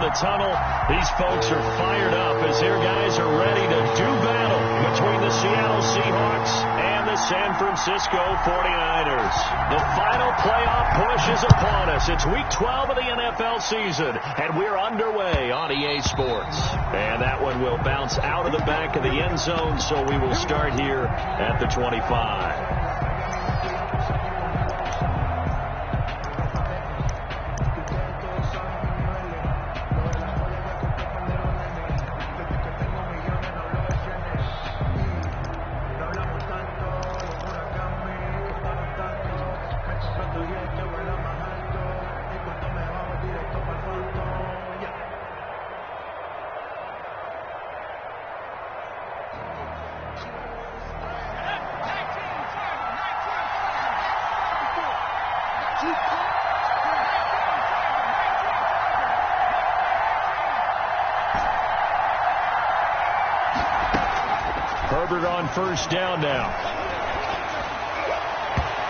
the tunnel. These folks are fired up as their guys are ready to do battle between the Seattle Seahawks and the San Francisco 49ers. The final playoff push is upon us. It's Week 12 of the NFL season, and we're underway on EA Sports. And that one will bounce out of the back of the end zone, so we will start here at the 25. Herbert on first down now.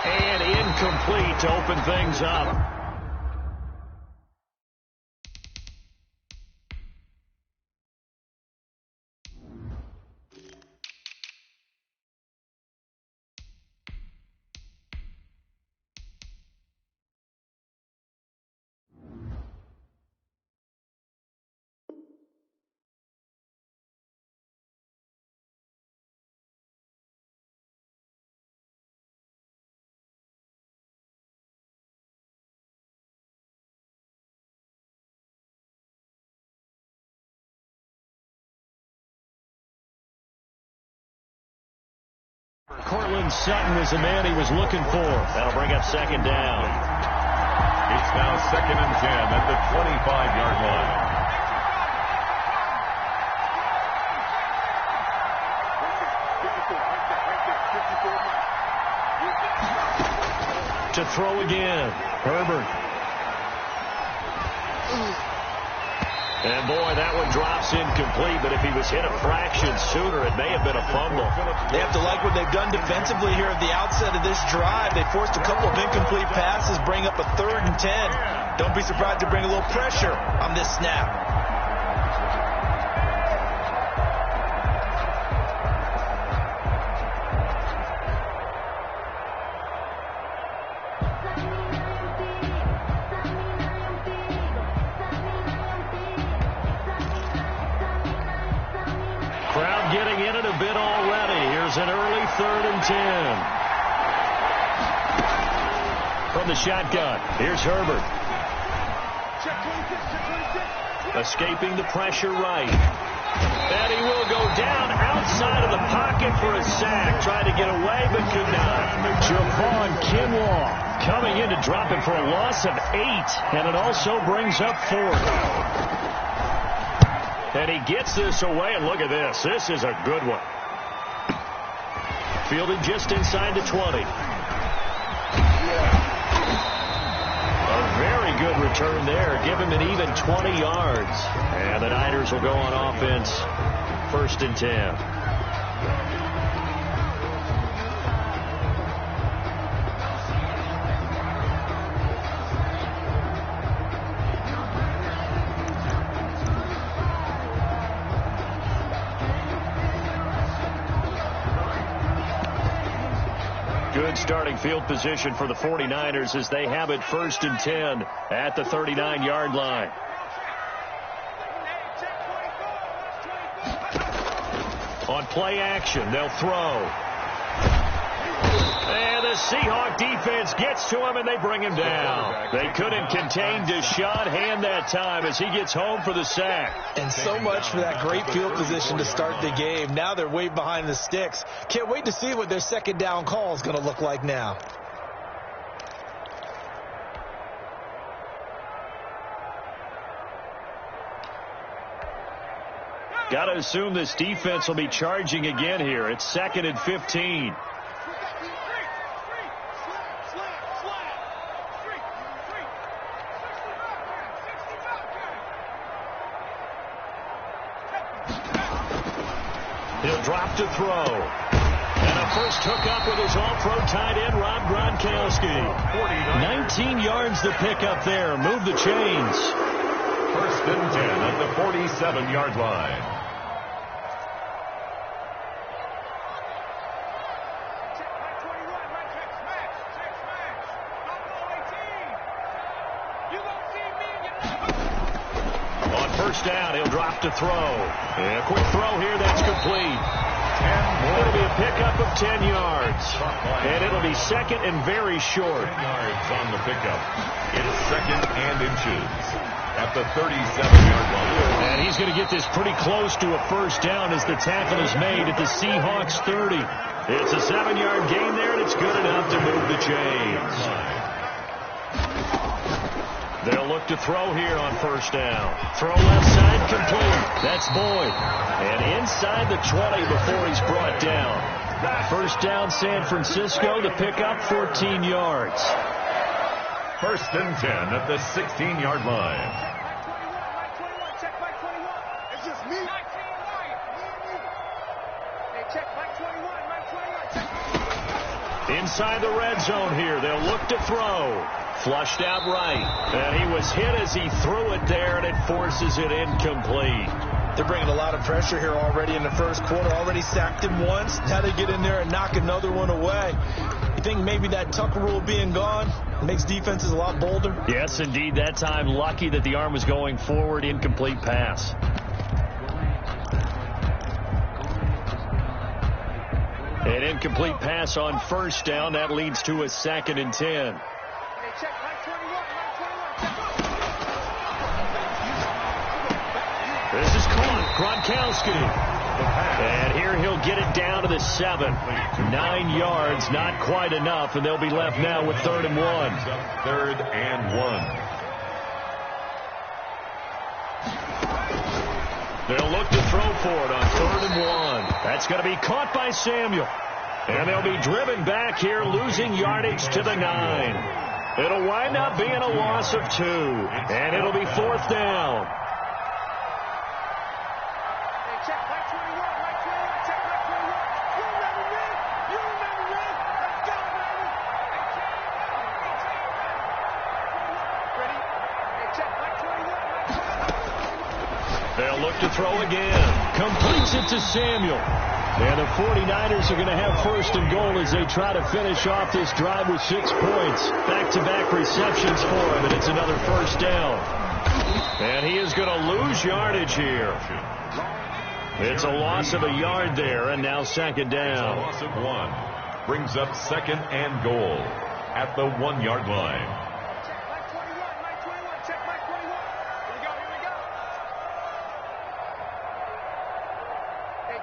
And incomplete to open things up. Cortland Sutton is the man he was looking for. That'll bring up second down. It's now 2nd and 10 at the 25-yard line. To throw again, Herbert. And, boy, that one drops incomplete, but if he was hit a fraction sooner, it may have been a fumble. They have to like what they've done defensively here at the outset of this drive. They forced a couple of incomplete passes, bring up a 3rd and 10. Don't be surprised to bring a little pressure on this snap. Getting in it a bit already. Here's an early 3rd and 10. From the shotgun, here's Herbert. Escaping the pressure right. And he will go down outside of the pocket for a sack. Tried to get away, but could not. Javon Kinlaw coming in to drop him for a loss of 8. And it also brings up 4th. And he gets this away, and look at this. This is a good one. Fielded just inside the 20. A very good return there. Give him an even 20 yards. And the Niners will go on offense. 1st and 10. Good starting field position for the 49ers as they have it 1st and 10 at the 39-yard line. On play action, they'll throw. And the Seahawk defense gets to him, and they bring him down. They couldn't contain Deshaun Hand that time as he gets home for the sack. And so much for that great field position to start the game. Now they're way behind the sticks. Can't wait to see what their second down call is going to look like now. Got to assume this defense will be charging again here. It's 2nd and 15. He'll drop to throw. And a first hookup with his all-pro tight end, Rob Gronkowski. 19 yards to pick up there. Move the chains. First and 10 at the 47-yard line. Down, he'll drop to throw. And a quick throw here that's complete. It'll be a pickup of 10 yards. And it'll be second and very short. 10 yards on the pickup. It's second and inches at the 37-yard line. And he's going to get this pretty close to a first down as the tackle is made at the Seahawks 30. It's a 7-yard gain there, and it's good enough to move the chains. They'll look to throw here on first down. Throw left side complete. That's Boyd. And inside the 20 before he's brought down. First down San Francisco. The pickup 14 yards. First and 10 at the 16-yard line. Check back 21. It's just me. Hey, check back 21. Inside the red zone here. They'll look to throw. Flushed out right. And he was hit as he threw it there, and it forces it incomplete. They're bringing a lot of pressure here already in the first quarter. Already sacked him once. Now they get in there and knock another one away. You think maybe that Tucker rule being gone makes defenses a lot bolder? Yes, indeed. That time, lucky that the arm was going forward. Incomplete pass. An incomplete pass on first down. That leads to a second and 10. Check back 21. This is Gronkowski. And here he'll get it down to the 7. 9 yards, not quite enough, and they'll be left now with 3rd and 1. 3rd and 1. They'll look to throw for it on 3rd and 1. That's going to be caught by Samuel. And they'll be driven back here, losing yardage to the 9. It'll wind up being a loss of 2. And it'll be 4th down. Hey, check back 21. Check back 21. You remember me? You remember me? Let's go, baby. Ready? Hey, check back 21. They'll look to throw again. Completes it to Samuel. And the 49ers are going to have 1st and goal as they try to finish off this drive with 6 points. Back-to-back receptions for him, and it's another first down. And he is going to lose yardage here. It's a loss of a yard there, and now 2nd down. Loss of 1. Brings up 2nd and goal at the 1-yard line.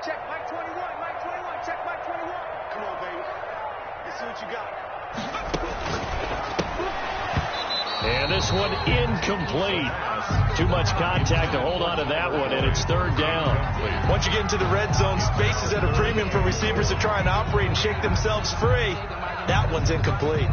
Check back 21, Mike 21, check back 21. Come on, baby. Let's see what you got. And this one incomplete. Too much contact to hold on to that one, and it's 3rd down. Once you get into the red zone, space is at a premium for receivers to try and operate and shake themselves free. That one's incomplete.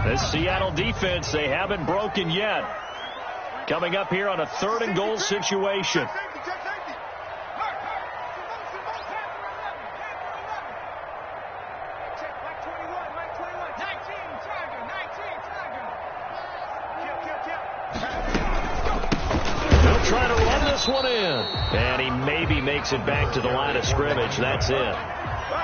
This Seattle defense, they haven't broken yet. Coming up here on a 3rd and goal situation. They'll try to run this one in. And he maybe makes it back to the line of scrimmage. That's it.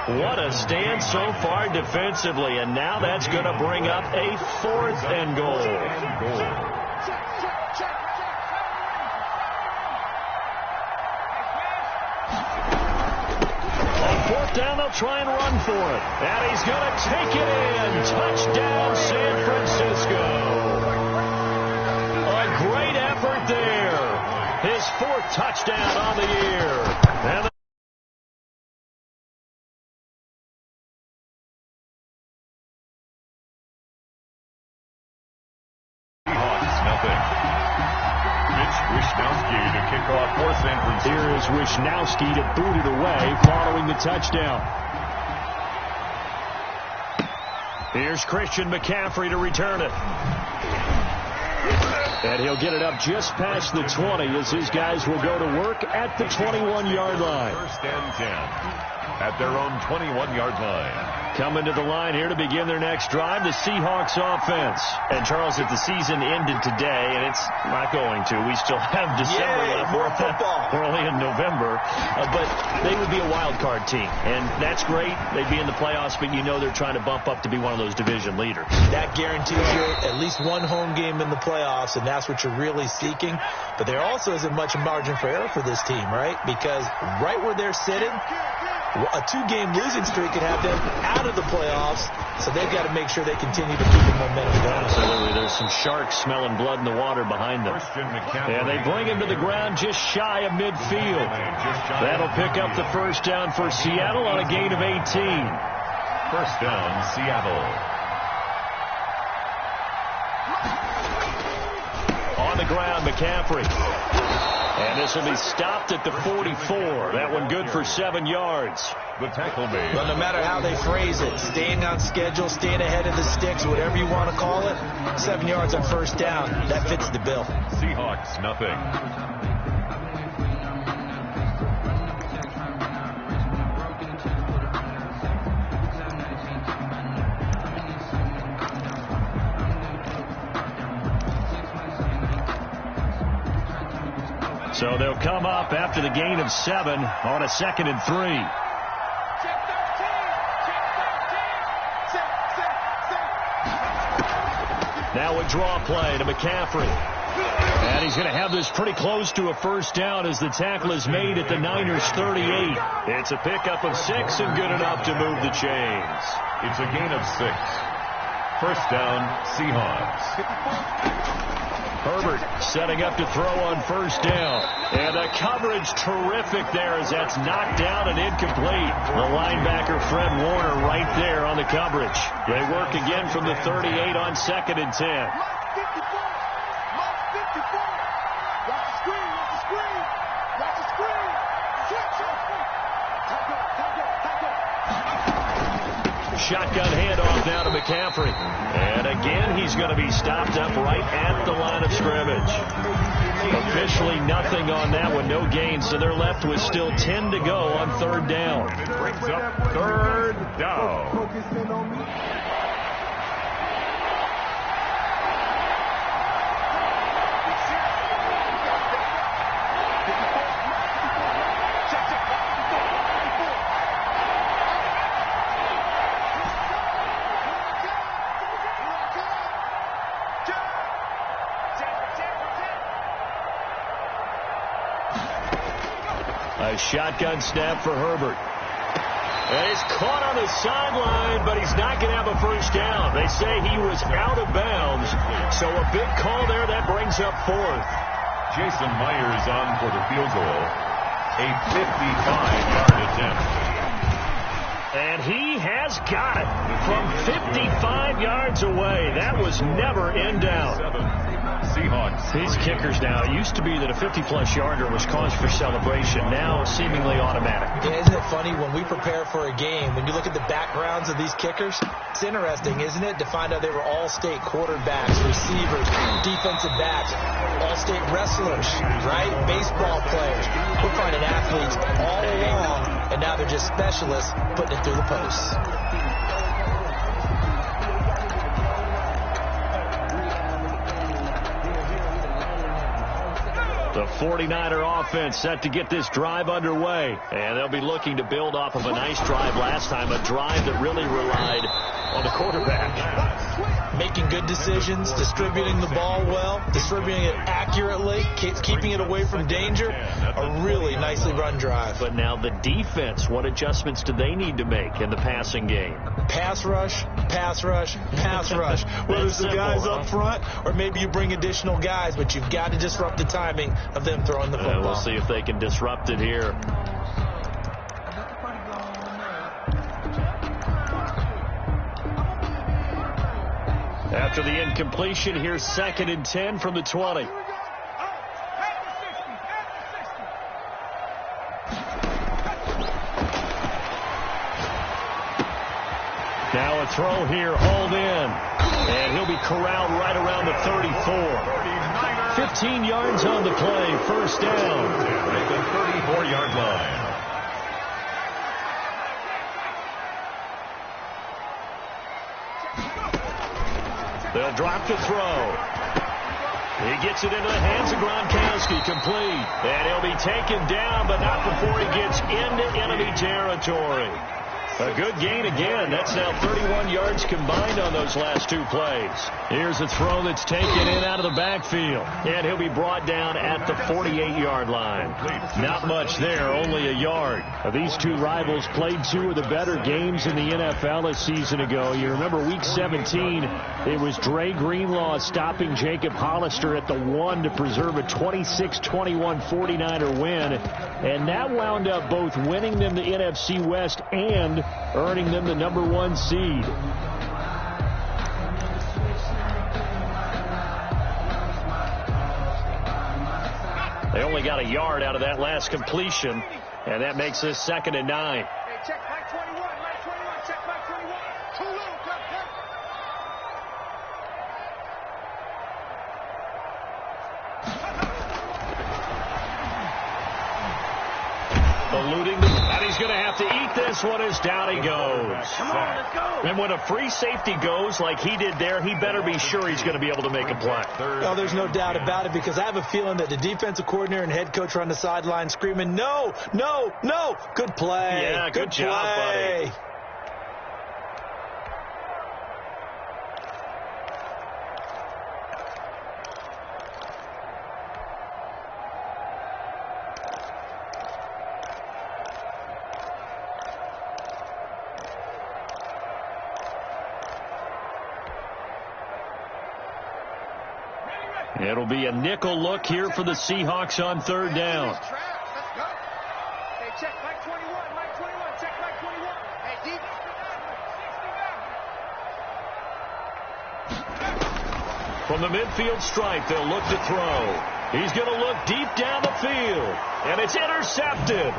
What a stand so far defensively, and now that's going to bring up a 4th and goal. On 4th down, they'll try and run for it. And he's going to take it in. Touchdown, San Francisco. A great effort there. His 4th touchdown on the year. And here is Wisnowski to boot it away following the touchdown. Here's Christian McCaffrey to return it. And he'll get it up just past the 20 as his guys will go to work at the 21-yard line. First and 10 at their own 21-yard line. Coming to the line here to begin their next drive, the Seahawks offense. And, Charles, if the season ended today, and it's not going to, we still have December left. More football. We're only in November. But they would be a wild card team. And that's great. They'd be in the playoffs, but you know they're trying to bump up to be one of those division leaders. That guarantees you at least one home game in the playoffs, and that's what you're really seeking. But there also isn't much margin for error for this team, right? Because right where they're sitting, a 2-game losing streak could have them out of the playoffs, so they've got to make sure they continue to keep the momentum going. Absolutely. There's some sharks smelling blood in the water behind them. And they bring him to the ground just shy of midfield. That'll pick up the first down for Seattle on a gain of 18. First down, Seattle. On the ground, McCaffrey. And this will be stopped at the 44. That one good for 7 yards. The tackle made. Well, no matter how they phrase it, staying on schedule, staying ahead of the sticks, whatever you want to call it, 7 yards on first down, that fits the bill. Seahawks, nothing. So they'll come up after the gain of 7 on a 2nd and 3. Now a draw play to McCaffrey. And he's going to have this pretty close to a first down as the tackle is made at the Niners' 38. It's a pickup of 6 and good enough to move the chains. It's a gain of 6. First down, Seahawks. Herbert setting up to throw on first down. And the coverage terrific there as that's knocked down and incomplete. The linebacker Fred Warner right there on the coverage. They work again from the 38 on 2nd and 10. Shotgun handoff now to McCaffrey. And again, he's going to be stopped up right at the line of scrimmage. Officially nothing on that one, no gain, so they're left with still 10 to go on 3rd down. And it brings up 3rd down. A shotgun snap for Herbert. And he's caught on the sideline, but he's not going to have a first down. They say he was out of bounds, so a big call there. That brings up 4th. Jason Myers on for the field goal. A 55-yard attempt. And he has got it from 55 yards away. That was never in doubt. Seahawks. These kickers now, it used to be that a 50-plus yarder was cause for celebration. Now seemingly automatic. Yeah, isn't it funny when we prepare for a game, when you look at the backgrounds of these kickers, it's interesting, isn't it, to find out they were all-state quarterbacks, receivers, defensive backs, all-state wrestlers, right? Baseball players. We're finding athletes all along, and now they're just specialists putting it through the posts. The 49er offense set to get this drive underway. And they'll be looking to build off of a nice drive last time, a drive that really relied on the quarterback. Making good decisions, distributing the ball well, distributing it accurately, keeping it away from danger. A really nicely run drive. But now the defense, what adjustments do they need to make in the passing game? Pass rush, pass rush, pass rush. Whether it's the guys up front or maybe you bring additional guys, but you've got to disrupt the timing of them throwing the football. We'll see if they can disrupt it here. After the incompletion, here's 2nd and 10 from the 20. Now a throw here, hauled in. And he'll be corralled right around the 34. 15 yards on the play, first down. At the 34-yard line. They'll drop to throw. He gets it into the hands of Gronkowski, complete. And he'll be taken down, but not before he gets into enemy territory. A good gain again. That's now 31 yards combined on those last two plays. Here's a throw that's taken in out of the backfield. And he'll be brought down at the 48-yard line. Not much there, only a yard. These two rivals played two of the better games in the NFL a season ago. You remember week 17, it was Dre Greenlaw stopping Jacob Hollister at the 1 to preserve a 26-21 49er win. And that wound up both winning them the NFC West and earning them the #1 seed. They only got a yard out of that last completion, and that makes this 2nd and 9. Hey, check Mike 21, Mike 21, check Mike 21. Too low, cut. Eluding the, and he's going to have to eat this one as down he goes. Come on, let's go. And when a free safety goes like he did there, he better be sure he's going to be able to make a play. Well, there's no doubt about it, because I have a feeling that the defensive coordinator and head coach are on the sideline screaming, no, no, no. Good play. Yeah, good job, play. buddy. It'll be a nickel look here for the Seahawks on 3rd down. Let's go. Hey, check Mike 21, Mike 21, check Mike 21. Hey, deep. From the midfield stripe, they'll look to throw. He's going to look deep down the field. And it's intercepted.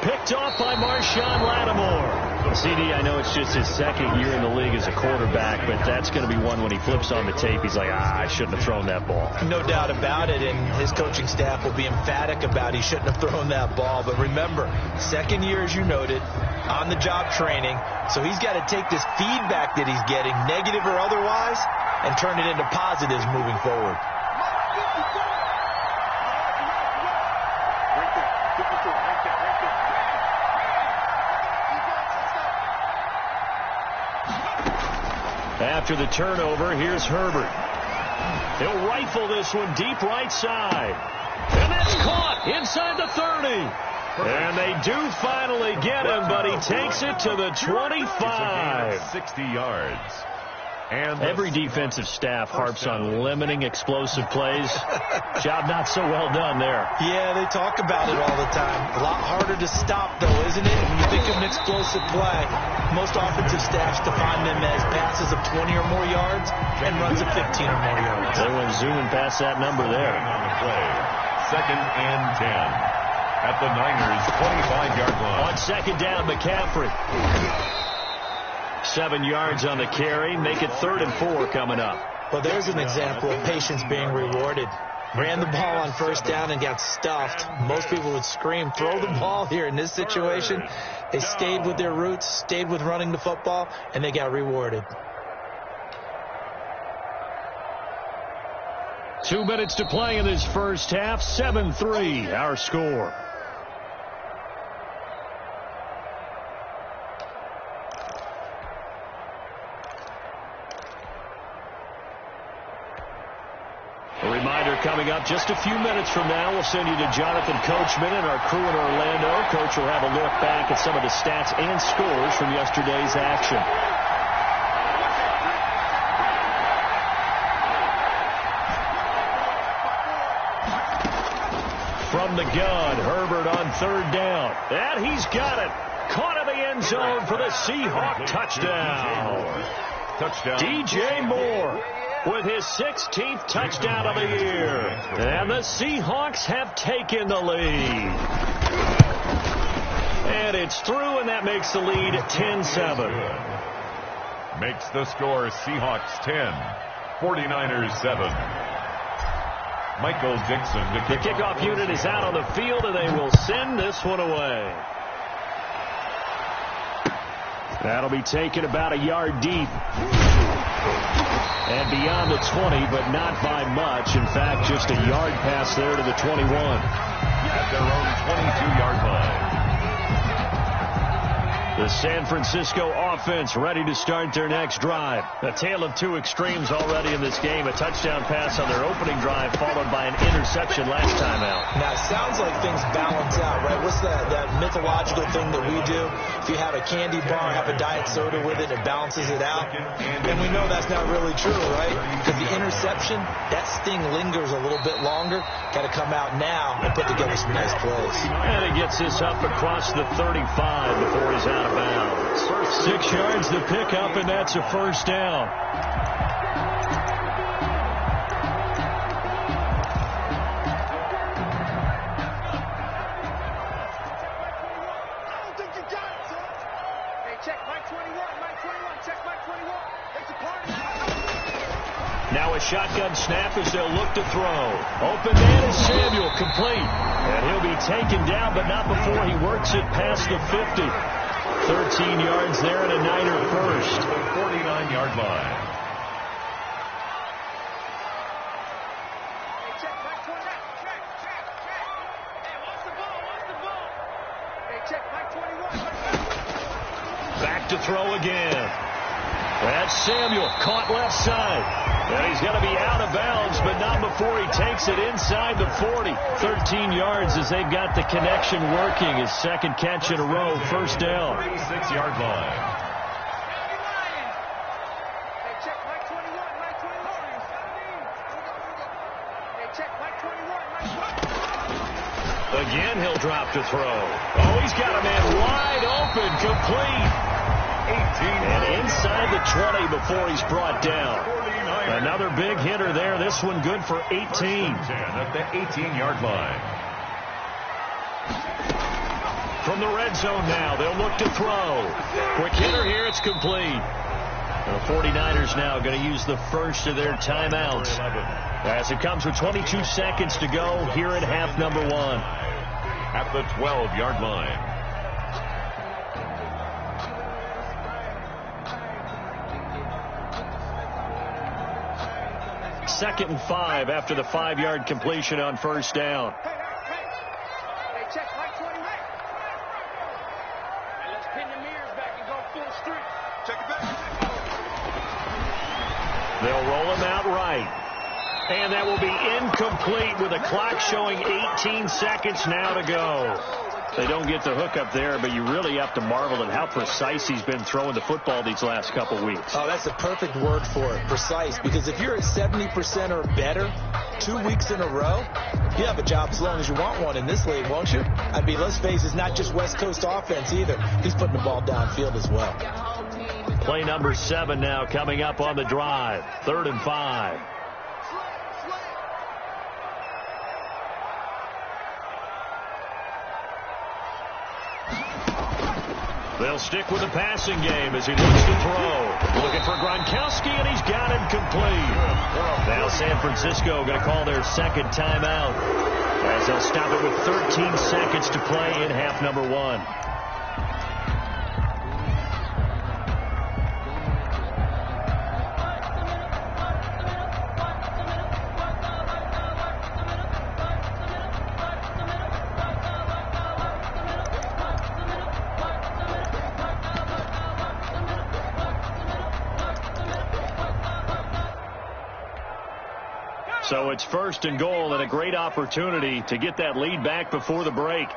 Picked off by Marshawn Lattimore. CD, I know it's just his 2nd year in the league as a quarterback, but that's going to be one when he flips on the tape, he's like, I shouldn't have thrown that ball. No doubt about it, and his coaching staff will be emphatic about he shouldn't have thrown that ball. But remember, 2nd year, as you noted, on-the-job training, so he's got to take this feedback that he's getting, negative or otherwise, and turn it into positives moving forward. After the turnover, here's Herbert. He'll rifle this one deep right side. And that's caught inside the 30. And they do finally get him, but he takes it to the 25. 60 yards. And every defensive staff harps on limiting explosive plays. Job not so well done there. Yeah, they talk about it all the time. A lot harder to stop, though, isn't it? When you think of an explosive play, most offensive staffs define them as passes of 20 or more yards and runs of 15 or more yards. They went zooming past that number there. On the play, 2nd and 10 at the Niners' 25-yard line. On 2nd down, McCaffrey. 7 yards on the carry. Make it 3rd and 4 coming up. Well, there's an example of patience being rewarded. Ran the ball on 1st down and got stuffed. Most people would scream, throw the ball here. In this situation, they stayed with their roots, stayed with running the football, and they got rewarded. 2 minutes to play in this first half. 7-3, our score. A reminder coming up just a few minutes from now. We'll send you to Jonathan Coachman and our crew in Orlando. Coach will have a look back at some of the stats and scores from yesterday's action. From the gun, Herbert on 3rd down. And he's got it. Caught in the end zone for the Seahawk touchdown. DJ Moore with his 16th touchdown of the year. And the Seahawks have taken the lead. And it's through, and that makes the lead 10-7. makes the score Seahawks 10, 49ers 7. Michael Dixon to The kickoff unit is out on the field, and they will send this one away. That'll be taken about a yard deep. And beyond the 20, but not by much. In fact, just a yard pass there to the 21. At their own 22-yard line. The San Francisco offense ready to start their next drive. A tale of two extremes already in this game. A touchdown pass on their opening drive, followed by an interception last time out. Now, it sounds like things balance out, right? What's that mythological thing that we do? If you have a candy bar, have a diet soda with it, it balances it out. And we know that's not really true, right? Because the interception, that sting lingers a little bit longer. Got to come out now and put together some nice plays. And he gets this up across the 35 before he's out of bounds. 6 yards to pick up, and that's a first down. Now a shotgun snap as they'll look to throw. Open man is Samuel, complete. And he'll be taken down, but not before he works it past the 50. 13 yards there and a Niner first. The 49-yard line. Back to throw again. That's Samuel, caught left side. And he's going to be out of bounds, but not before he takes it inside the 40. 13 yards as they've got the connection working. His second catch in a row, first down. 36-yard line. Again, he'll drop to throw. Oh, he's got a man wide open, complete. 18. And inside the 20 before he's brought down. Another big hitter there. This one good for 18. 10 at the 18-yard line. From the red zone now, they'll look to throw. Quick hitter here, it's complete. The 49ers now going to use the first of their timeouts as it comes with 22 seconds to go here at half number 1. At the 12-yard line. Second and 5 after the 5-yard completion on first down. Hey, check, Mike 21. Let's pin the mirrors back and go full street. Check it back. They'll roll him out right. And that will be incomplete with the clock showing 18 seconds now to go. They don't get the hook up there, but you really have to marvel at how precise he's been throwing the football these last couple weeks. Oh, that's a perfect word for it, precise, because if you're at 70% or better 2 weeks in a row, you have a job as long as you want one in this league, won't you? I mean, let's face it, it's not just West Coast offense either. He's putting the ball downfield as well. Play number 7 now coming up on the drive. 3rd and 5. They'll stick with the passing game as he looks to throw. Looking for Gronkowski, and he's got him complete. Now San Francisco going to call their second timeout as they'll stop it with 13 seconds to play in half number 1. So it's 1st and goal and a great opportunity to get that lead back before the break.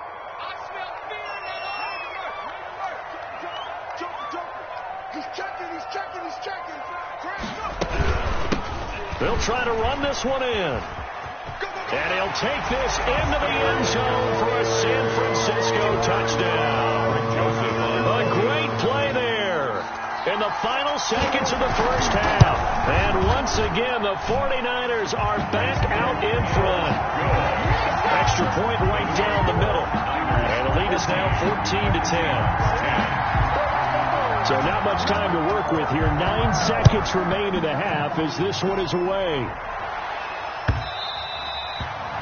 They'll try to run this one in. And he'll take this into the end zone for a San Francisco touchdown. A great play there in the final seconds of the first half. And once again, the 49ers are back out in front. Extra point right down the middle. And the lead is now 14-10. So not much time to work with here. 9 seconds remain in the half as this one is away.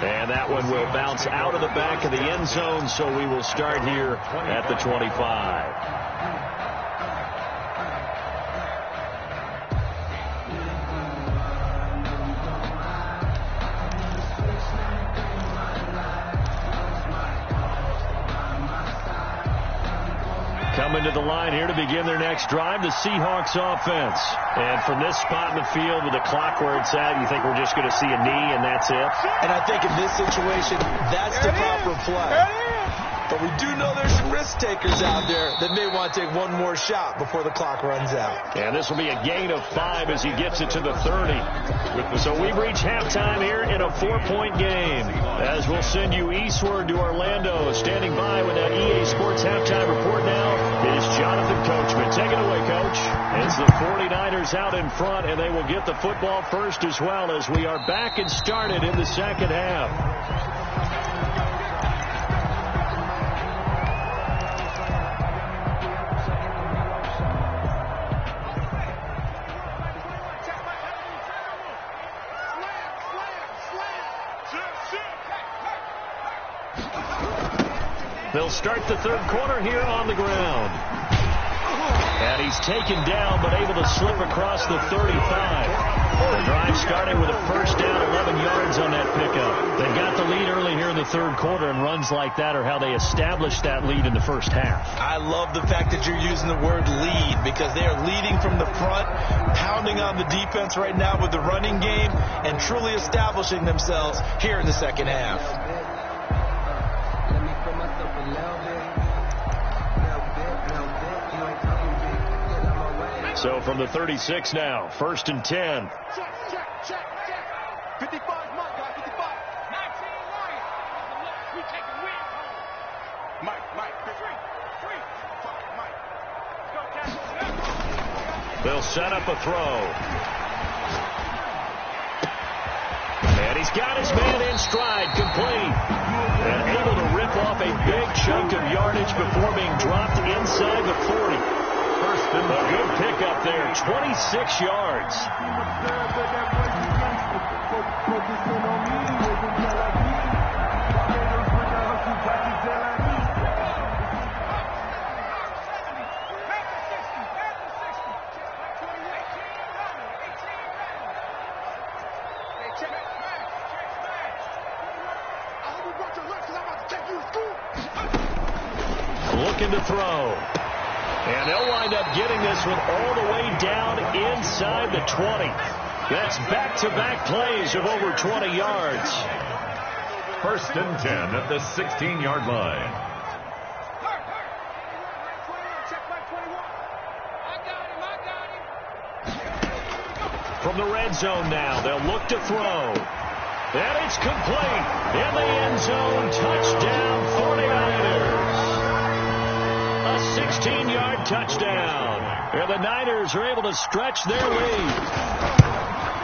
And that one will bounce out of the back of the end zone, so we will start here at the 25. Coming to the line here to begin their next drive, the Seahawks offense. And from this spot in the field with the clock where it's at, you think we're just going to see a knee and that's it? And I think in this situation, that's the proper play. But we do know there's some risk takers out there that may want to take one more shot before the clock runs out. And this will be a gain of 5 as he gets it to the 30. So we've reached halftime here in a 4-point game. As we'll send you eastward to Orlando. Standing by with that EA Sports halftime report now is Jonathan Coachman. Take it away, Coach. It's the 49ers out in front, and they will get the football first as well as we are back and started in the second half. They'll start the third quarter here on the ground. And he's taken down but able to slip across the 35. The drive starting with a first down, 11 yards on that pickup. They got the lead early here in the third quarter, and runs like that are how they established that lead in the first half. I love the fact that you're using the word lead because they are leading from the front, pounding on the defense right now with the running game, and truly establishing themselves here in the second half. So from the 36 now, 1st and 10. Check. 55 is Mike, guys. 55. 19 Lions. We take a win. Mike. 3. Mike. Go, Cash. They'll set up a throw. And he's got his man in stride, complete. And able to rip off a big chunk of yardage before being dropped inside the 40. A good pickup there, 26 yards. Looking to throw. And they'll wind up getting this one all the way down inside the 20. That's back-to-back plays of over 20 yards. 1st and 10 at the 16-yard line. From the red zone now, they'll look to throw. And it's complete. In the end zone, touchdown 49ers. A 16-yard touchdown. And the Niners are able to stretch their lead.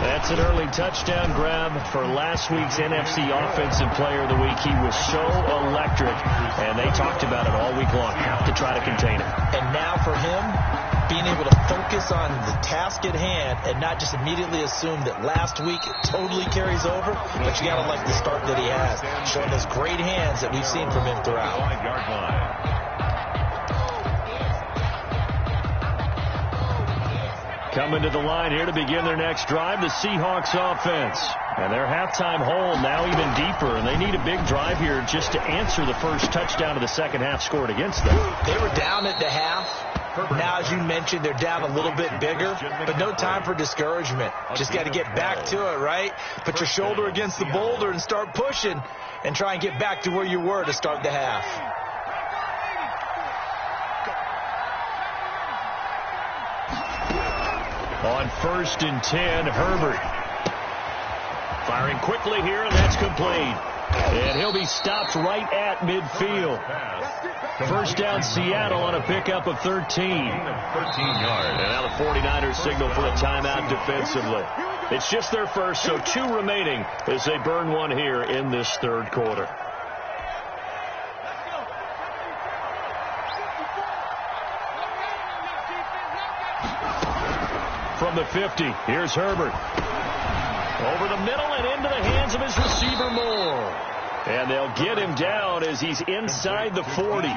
That's an early touchdown grab for last week's NFC Offensive Player of the Week. He was so electric, and they talked about it all week long. Have to try to contain him. And now for him, being able to focus on the task at hand and not just immediately assume that last week it totally carries over, but you got to like the start that he has, showing those great hands that we've seen from him throughout. Coming to the line here to begin their next drive, the Seahawks offense. And their halftime hole now even deeper, and they need a big drive here just to answer the first touchdown of the second half scored against them. They were down at the half. Now, as you mentioned, they're down a little bit bigger, but no time for discouragement. Just got to get back to it, right? Put your shoulder against the boulder and start pushing and try and get back to where you were to start the half. On 1st and 10, Herbert. Firing quickly here, and that's complete. And he'll be stopped right at midfield. First down, Seattle on a pickup of 13. 13 yards. And now the 49ers signal for a timeout defensively. It's just their first, so 2 remaining as they burn one here in this third quarter. from the 50. Here's Herbert. Over the middle and into the hands of his receiver, Moore. And they'll get him down as he's inside the 40.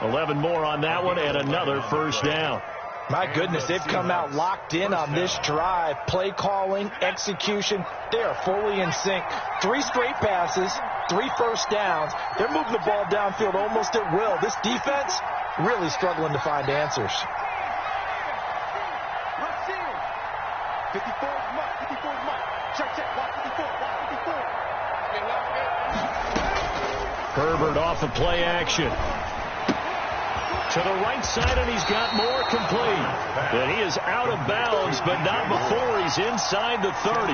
11 more on that one and another first down. My goodness, they've come out locked in on this drive. Play calling, execution, they are fully in sync. 3 straight passes, 3 first downs. They're moving the ball downfield almost at will. This defense really struggling to find answers. 54 is Mike. Check. Watch 54. Herbert off of play action. To the right side, and he's got more complete. And he is out of bounds, but not before he's inside the 30.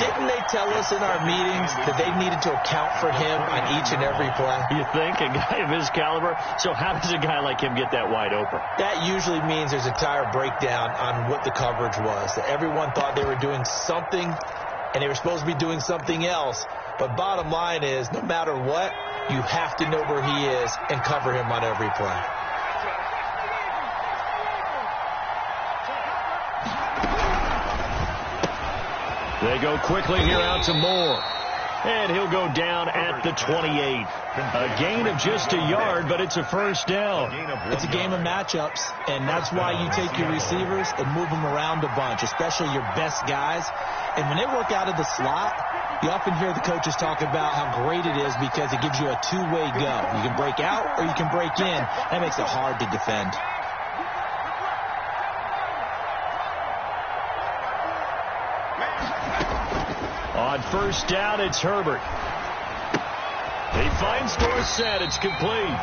Didn't they tell us in our meetings that they needed to account for him on each and every play? You think? A guy of his caliber? So how does a guy like him get that wide open? That usually means there's a tire breakdown on what the coverage was. That everyone thought they were doing something, and they were supposed to be doing something else. But bottom line is, no matter what, you have to know where he is and cover him on every play. They go quickly here out to Moore. And he'll go down at the 28. A gain of just a yard, but it's a first down. It's a game of matchups, and that's why you take your receivers and move them around a bunch, especially your best guys. And when they work out of the slot, you often hear the coaches talk about how great it is because it gives you a two-way go. You can break out or you can break in. That makes it hard to defend. On first down, it's Herbert. He finds Dorsett. It's complete.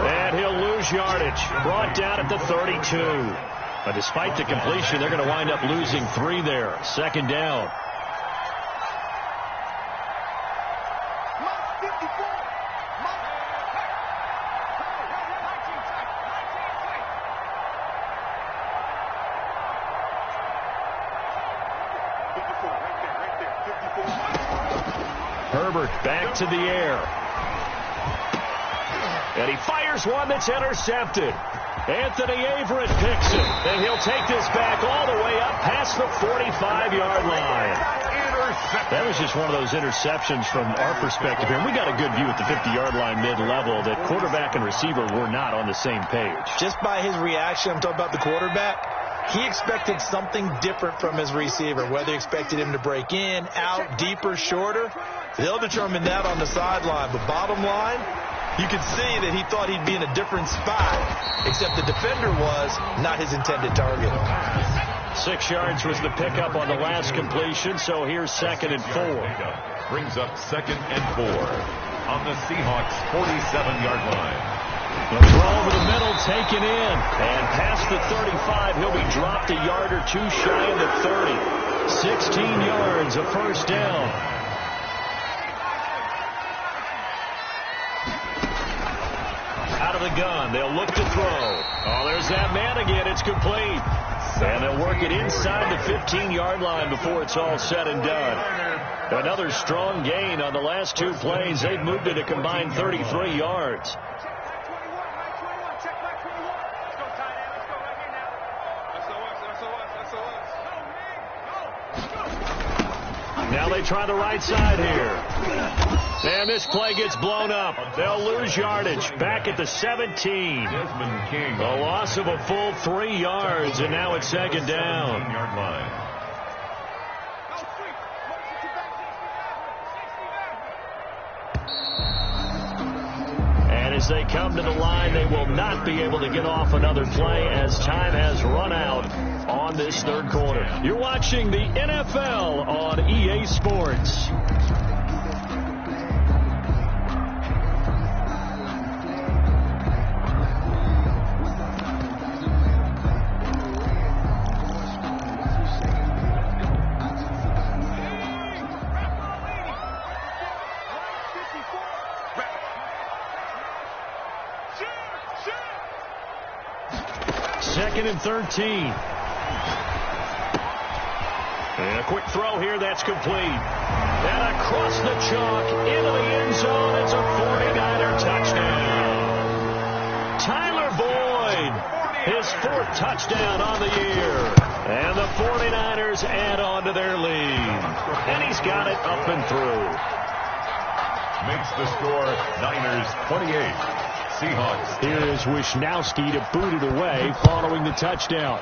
And he'll lose yardage. Brought down at the 32. But despite the completion, they're going to wind up losing 3 there. Second down. Herbert back to the air. And he fires one that's intercepted. Anthony Averett picks it. And he'll take this back all the way up past the 45-yard line. That was just one of those interceptions from our perspective here. And we got a good view at the 50-yard line mid-level that quarterback and receiver were not on the same page. Just by his reaction, I'm talking about the quarterback, he expected something different from his receiver, whether he expected him to break in, out, deeper, shorter. They'll determine that on the sideline. But bottom line, you can see that he thought he'd be in a different spot, except the defender was not his intended target. 6 yards was the pickup on the last completion, so here's 2nd and 4. Brings up 2nd and 4 on the Seahawks' 47-yard line. The throw over the middle, taken in. And past the 35, he'll be dropped a yard or two shy of the 30. 16 yards, a first down. Out of the gun, they'll look to throw. Oh, there's that man again. It's complete. And they'll work it inside the 15-yard line before it's all said and done. Another strong gain on the last 2 plays. They've moved it a combined 33 yards. Now they try the right side here. And this play gets blown up. They'll lose yardage. Back at the 17. A loss of a full 3 yards, and now it's 2nd down. And as they come to the line, they will not be able to get off another play as time has run out on this 3rd quarter. You're watching the NFL on EA Sports. Second and 13. And a quick throw here, that's complete. And across the chalk, into the end zone, it's a 49er touchdown. Tyler Boyd His fourth touchdown on the year. And the 49ers add on to their lead. And he's got it up and through. Makes the score Niners 28. Seahawks. Here is Wisnowski to boot it away following the touchdown.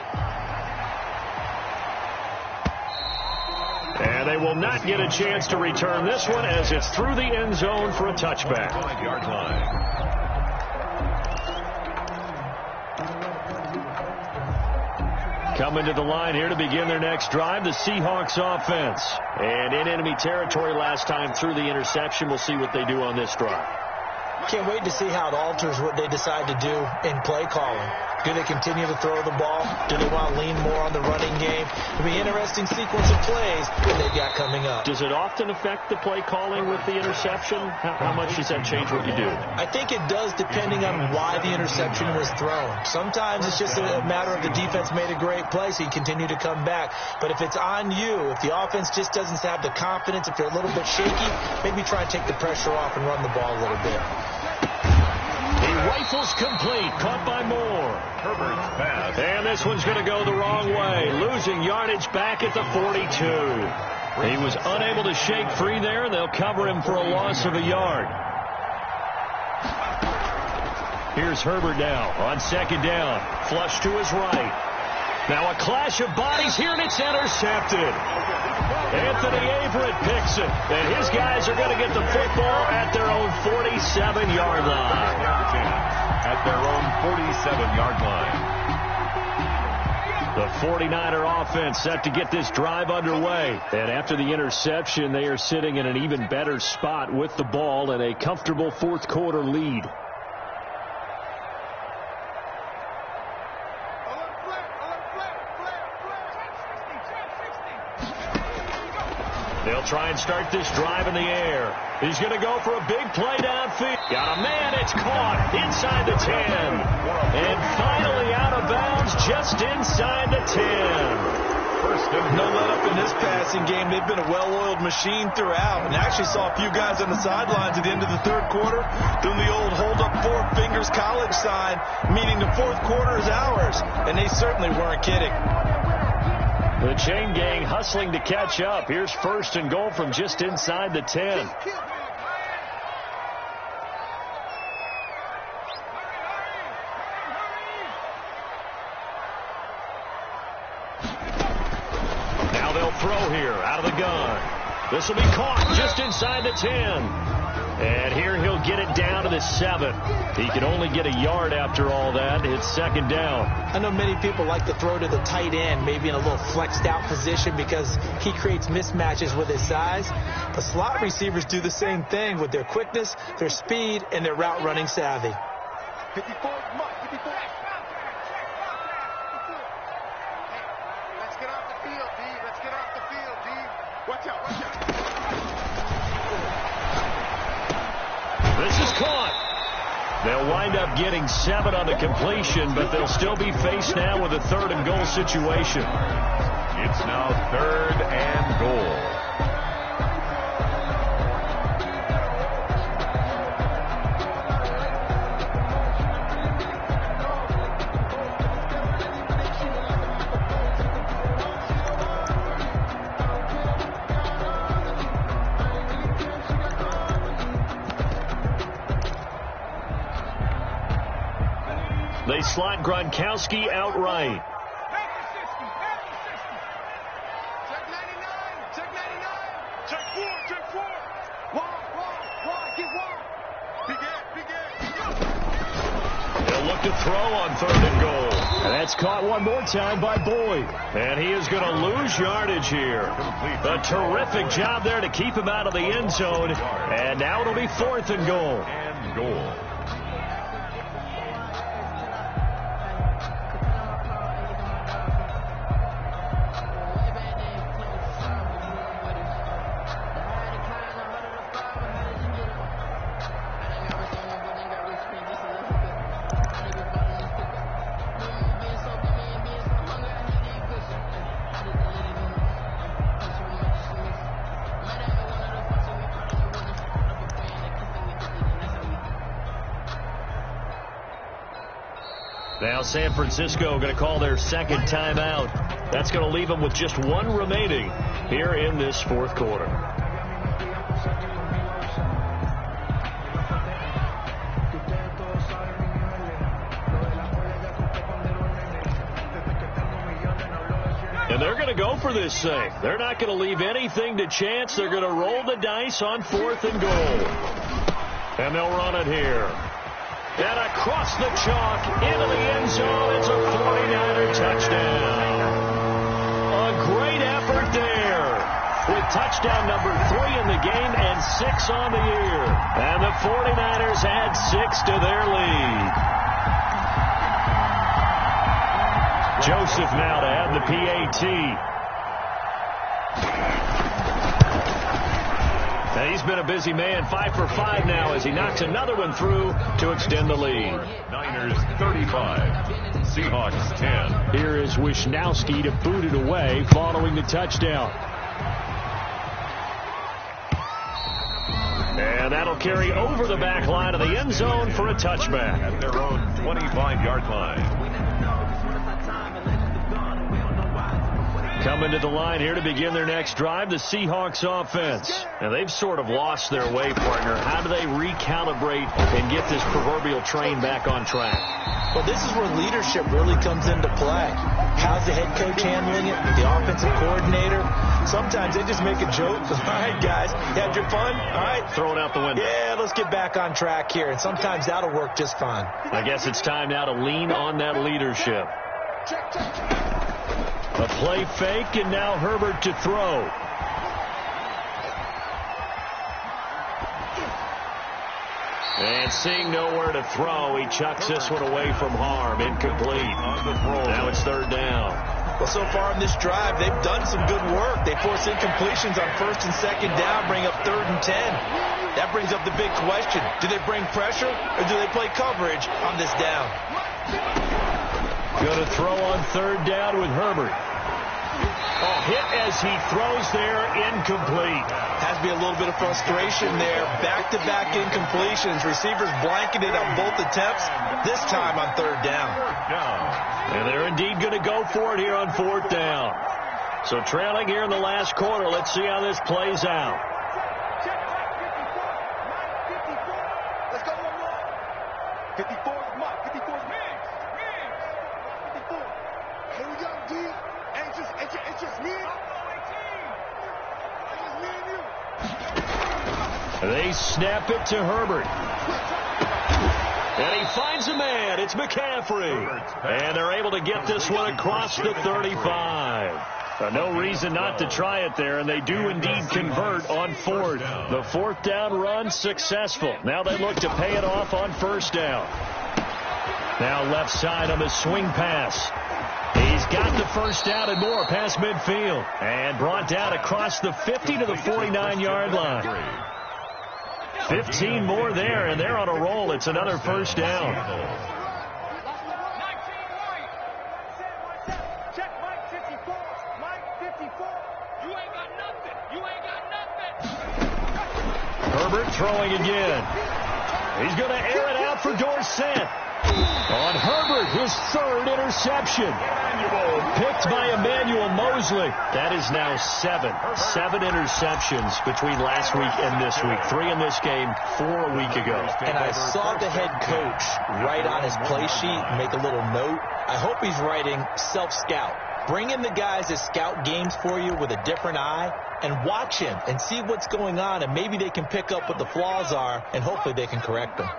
And they will not get a chance to return this one as it's through the end zone for a touchback. 5-yard line. Coming to the line here to begin their next drive, the Seahawks offense. And in enemy territory last time through the interception. We'll see what they do on this drive. Can't wait to see how it alters what they decide to do in play calling. Do they continue to throw the ball? Do they want to lean more on the running game? It'll be an interesting sequence of plays that they've got coming up. Does it often affect the play calling with the interception? How much does that change what you do? I think it does depending on why the interception was thrown. Sometimes it's just a matter of the defense made a great play, so you continue to come back. But if it's on you, if the offense just doesn't have the confidence, if they're a little bit shaky, maybe try and take the pressure off and run the ball a little bit. He rifles complete, caught by Moore. Herbert's pass. And this one's going to go the wrong way, losing yardage back at the 42. He was unable to shake free there, and they'll cover him for a loss of a yard. Here's Herbert now on second down, flush to his right. Now a clash of bodies here, and it's intercepted. Anthony Averett picks it, and his guys are going to get the football at their own 47-yard line. At their own 47-yard line. The 49er offense set to get this drive underway. And after the interception, they are sitting in an even better spot with the ball and a comfortable fourth quarter lead. They'll try and start this drive in the air. He's going to go for a big play downfield. Got a man. It's caught inside the 10. And finally out of bounds just inside the 10. No let up in this passing game. They've been a well-oiled machine throughout. And actually saw a few guys on the sidelines at the end of the third quarter doing the old hold up four fingers college sign, meaning the fourth quarter is ours. And they certainly weren't kidding. The chain gang hustling to catch up. Here's first and goal from just inside the 10. Now they'll throw here out of the gun. This will be caught just inside the 10. And here he'll get it down to the 7. He can only get a yard after all that. It's second down. I know many people like to throw to the tight end, maybe in a little flexed out position because he creates mismatches with his size. The slot receivers do the same thing with their quickness, their speed, and their route running savvy. 54, let's get off the field, D. Let's get off the field, D. Watch out, watch out. This is caught. They'll wind up getting 7 on the completion, but they'll still be faced now with a third and goal situation. It's now third and goal. They slot Gronkowski outright. Check 99, check 99. Check 4. Wide, get wide. Big They'll look to throw on third and goal. And that's caught one more time by Boyd. And he is going to lose yardage here. A terrific job there to keep him out of the end zone. And now it'll be fourth and goal. And goal. Now San Francisco going to call their second timeout. That's going to leave them with just one remaining here in this fourth quarter. And they're going to go for this thing. They're not going to leave anything to chance. They're going to roll the dice on 4th and goal. And they'll run it here. And across the chalk into the end zone. It's a 49er touchdown. A great effort there. With touchdown number 3 in the game and 6 on the year. And the 49ers add 6 to their lead. Joseph now to add the PAT. And he's been a busy man, 5 for 5 now as he knocks another one through to extend the lead. Niners 35, Seahawks 10. Here is Wisnowski to boot it away following the touchdown. And that'll carry over the back line of the end zone for a touchback. At their own 25-yard line. Coming to the line here to begin their next drive, the Seahawks offense. And they've sort of lost their way, partner. How do they recalibrate and get this proverbial train back on track? Well, this is where leadership really comes into play. How's the head coach handling it? The offensive coordinator? Sometimes they just make a joke. All right, guys, you had your fun? All right. Throw it out the window. Yeah, let's get back on track here. And sometimes that'll work just fine. I guess it's time now to lean on that leadership. A play fake, and now Herbert to throw. And seeing nowhere to throw, he chucks this one away from harm. Incomplete. Now it's 3rd down. Well, so far in this drive, they've done some good work. They force incompletions on 1st and 2nd down, bring up 3rd and 10. That brings up the big question. Do they bring pressure, or do they play coverage on this down? Going to throw on 3rd down with Herbert. A hit as he throws there, incomplete. Has to be a little bit of frustration there. Back-to-back incompletions. Receivers blanketed on both attempts, this time on 3rd down. And they're indeed going to go for it here on 4th down. So trailing here in the last quarter. Let's see how this plays out. Check, 54. Let's go one more. 54 is Mike. 54 is Migs. 54. Here we go, D. It's just me. They snap it to Herbert. And he finds a man. It's McCaffrey. And they're able to get this one across the 35. No reason not to try it there, and they do indeed convert on 4th. The 4th down run successful. Now they look to pay it off on 1st down. Now left side on the swing pass. He's got the 1st down and more past midfield. And brought down across the 50 to the 49-yard line. 15 more there, and they're on a roll. It's another 1st down. Check Mike 54. Mike 54. You ain't got nothing. You ain't got nothing. Herbert throwing again. He's going to air it out for Dorsett. On Herbert, his 3rd interception. Picked by Emmanuel Mosley. That is now 7 interceptions between last week and this week. 3 in this game, 4 a week ago. And I saw the head coach write on his play sheet, make a little note. I hope he's writing self-scout. Bring in the guys that scout games for you with a different eye and watch him and see what's going on, and maybe they can pick up what the flaws are, and hopefully they can correct them.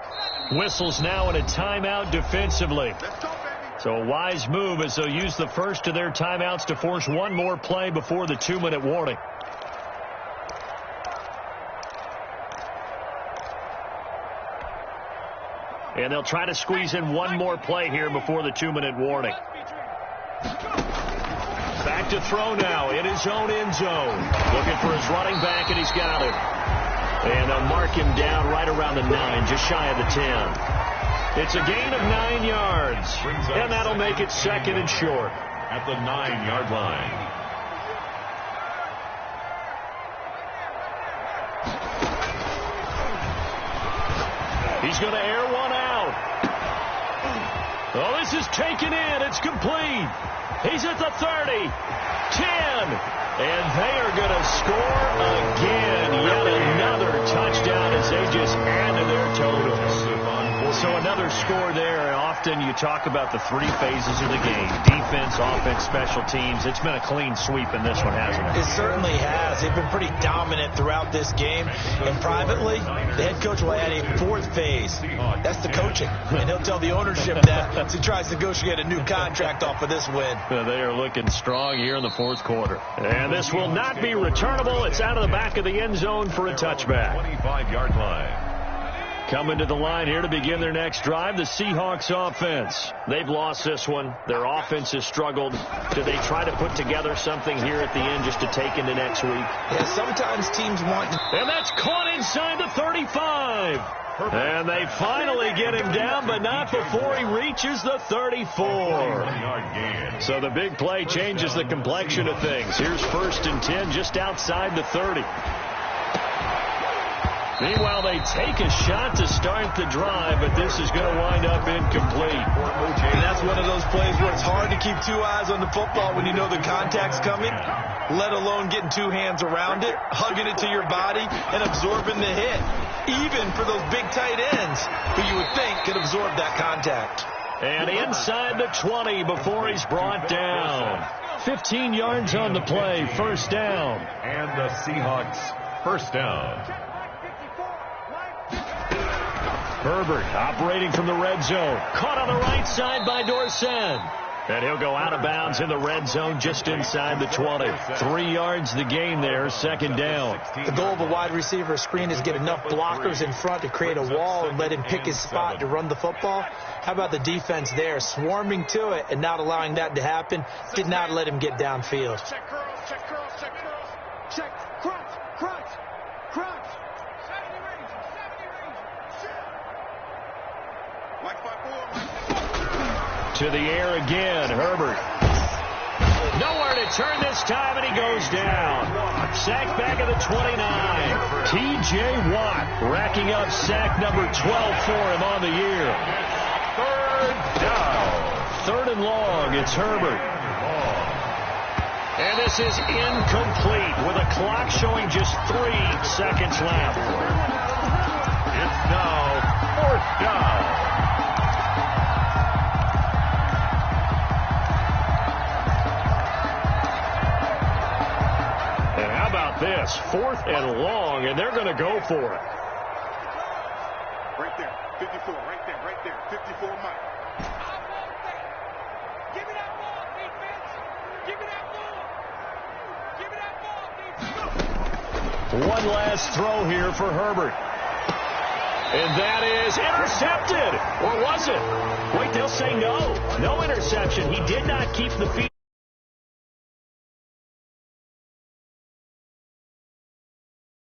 Whistles now in a timeout defensively. So a wise move as they'll use the first of their timeouts to force one more play before the 2-minute warning. And they'll try to squeeze in one more play here before the 2-minute warning. Back to throw now in his own end zone. Looking for his running back, and he's got it. And they'll mark him down right around the 9, just shy of the 10. It's a gain of 9 yards, and that'll make it 2nd and short. At the 9-yard line. He's going to air one out. Oh, this is taken in. It's complete. He's at the 30, 10, and they are going to score again. Yet another touchdown as they just add to their totals. So another score there. Often you talk about the three phases of the game: defense, offense, special teams. It's been a clean sweep in this one, hasn't it? It certainly has. They've been pretty dominant throughout this game. And privately, the head coach will add a fourth phase. That's the coaching. And he'll tell the ownership that as he tries to negotiate a new contract off of this win. They are looking strong here in the fourth quarter. And this will not be returnable. It's out of the back of the end zone for a touchback. 25-yard line. Coming to the line here to begin their next drive, the Seahawks offense. They've lost this one. Their offense has struggled. Do they try to put together something here at the end just to take into next week? Yeah, sometimes teams want... And that's caught inside the 35. And they finally get him down, but not before he reaches the 34. So the big play changes the complexion of things. Here's 1st and 10 just outside the 30. Meanwhile, they take a shot to start the drive, but this is going to wind up incomplete. And that's one of those plays where it's hard to keep two eyes on the football when you know the contact's coming, let alone getting two hands around it, hugging it to your body, and absorbing the hit, even for those big tight ends who you would think could absorb that contact. And inside the 20 before he's brought down. 15 yards on the play, 1st down. And the Seahawks, 1st down. Herbert operating from the red zone. Caught on the right side by Dorsen. And he'll go out of bounds in the red zone just inside the 20. 3 yards the gain there, 2nd down. The goal of a wide receiver screen is get enough blockers in front to create a wall and let him pick his spot to run the football. How about the defense there, swarming to it and not allowing that to happen? Did not let him get downfield. Check curls, check curls, check curls. Check, crunch, crunch, crunch. 70 range, 70 range. Like 5-4. To the air again, Herbert. Nowhere to turn this time, and he goes down. Sack back at the 29. T.J. Watt racking up sack number 12 for him on the year. 3rd down. 3rd and long, it's Herbert. And this is incomplete with a clock showing just 3 seconds left. It's now 4th down. And how about this? 4th and long, and they're going to go for it. Right there, 54, right there, 54 Mike. Give me that ball, defense. Give me that ball. Give me that ball, defense. One last throw here for Herbert. And that is intercepted. Or was it? Wait, they'll say no. No interception. He did not keep the field.